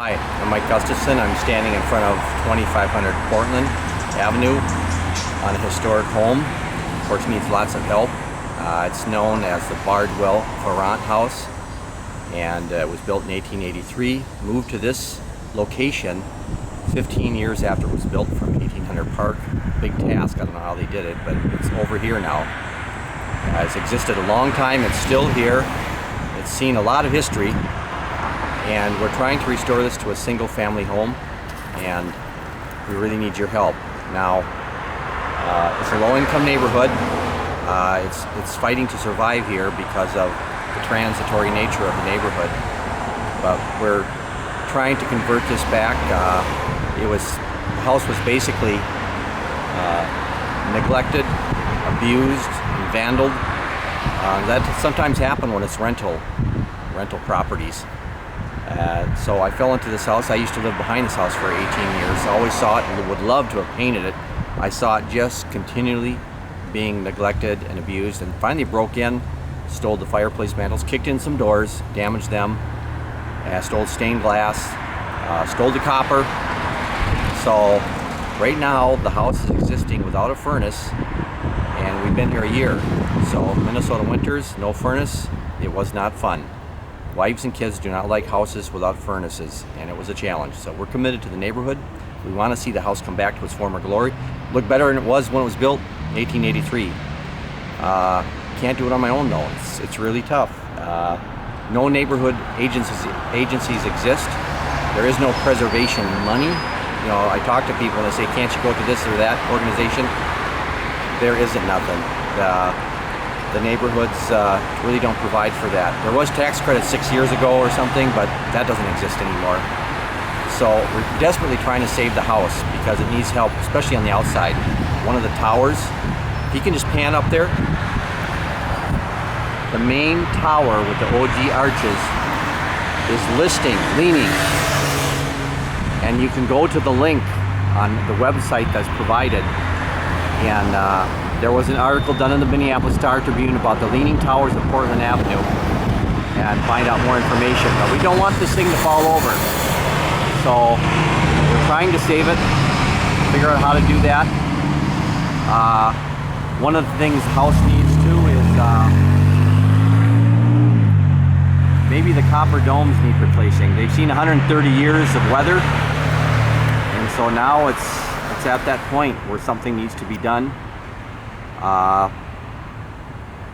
Hi, I'm Mike Gustafson. I'm standing in front of 2500 Portland Avenue on a historic home. Of course, needs lots of help. It's known as the Bardwell-Ferrant house, and it was built in 1883. Moved to this location 15 years after it was built from 1800 Park. Big task. I don't know how they did it, but it's over here now. It's existed a long time. It's still here. It's seen a lot of history. And we're trying to restore this to a single family home, and we really need your help. Now, it's a low-income neighborhood. It's fighting to survive here because of the transitory nature of the neighborhood. But we're trying to convert this back. The house was basically neglected, abused, and vandaled. That sometimes happens when it's rental properties. So I fell into this house. I used to live behind this house for 18 years. I always saw it and would love to have painted it. I saw it just continually being neglected and abused, and finally broke in, stole the fireplace mantles, kicked in some doors, damaged them, stole stained glass, stole the copper. So right now the house is existing without a furnace, and we've been here a year. So Minnesota winters, no furnace, it was not fun. Wives and kids do not like houses without furnaces, and it was a challenge. So we're committed to the neighborhood. We want to see the house come back to its former glory. Look better than it was when it was built in 1883. Can't do it on my own though. It's really tough. No neighborhood agencies exist. There is no preservation money. You know, I talk to people and they say, can't you go to this or that organization? There isn't nothing. The neighborhoods really don't provide for that. There was tax credit 6 years ago or something, but that doesn't exist anymore. So we're desperately trying to save the house because it needs help, especially on the outside. One of the towers, if you can just pan up there, the main tower with the ogee arches is leaning. And you can go to the link on the website that's provided, and there was an article done in the Minneapolis Star-Tribune about the leaning towers of Portland Avenue, and find out more information. But we don't want this thing to fall over. So we're trying to save it, figure out how to do that. One of the things the house needs too is maybe the copper domes need replacing. They've seen 130 years of weather, and so now it's at that point where something needs to be done.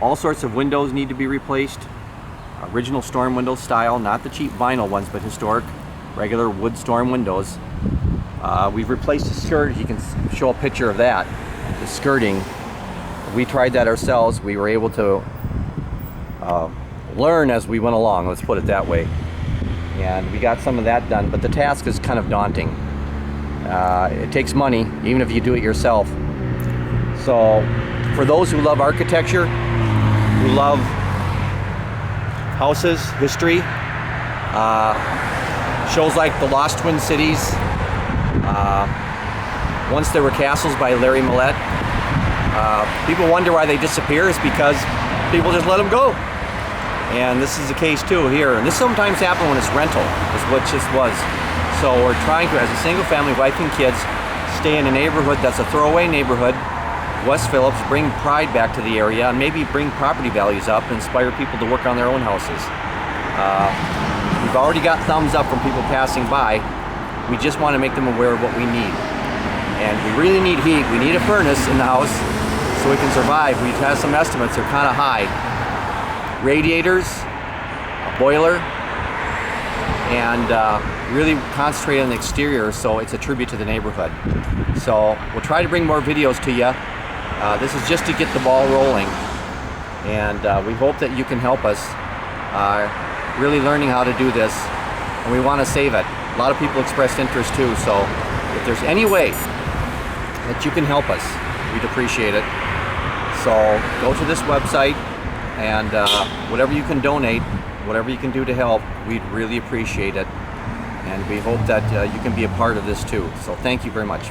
All sorts of windows need to be replaced. Original storm window style, not the cheap vinyl ones, but historic, regular wood storm windows. We've replaced the skirt. You can show a picture of that. The skirting, we tried that ourselves. We were able to learn as we went along, let's put it that way. And we got some of that done, but the task is kind of daunting. It takes money, even if you do it yourself. So for those who love architecture, who love houses, history, shows like the Lost Twin Cities, Once There Were Castles by Larry Millett. People wonder why they disappear. It's because people just let them go. And this is the case too here. And this sometimes happens when it's rental, is what this was. So we're trying to, as a single family, wife and kids, stay in a neighborhood that's a throwaway neighborhood, West Phillips, bring pride back to the area, and maybe bring property values up and inspire people to work on their own houses. We've already got thumbs up from people passing by. We just want to make them aware of what we need. And we really need heat. We need a furnace in the house so we can survive. We've had some estimates, they're kind of high. Radiators, a boiler, and really concentrate on the exterior so it's a tribute to the neighborhood. So we'll try to bring more videos to you. This is just to get the ball rolling, and we hope that you can help us really learning how to do this, and we want to save it. A lot of people expressed interest too, so if there's any way that you can help us, we'd appreciate it. So go to this website, and whatever you can donate, whatever you can do to help, we'd really appreciate it, and we hope that you can be a part of this too. So thank you very much.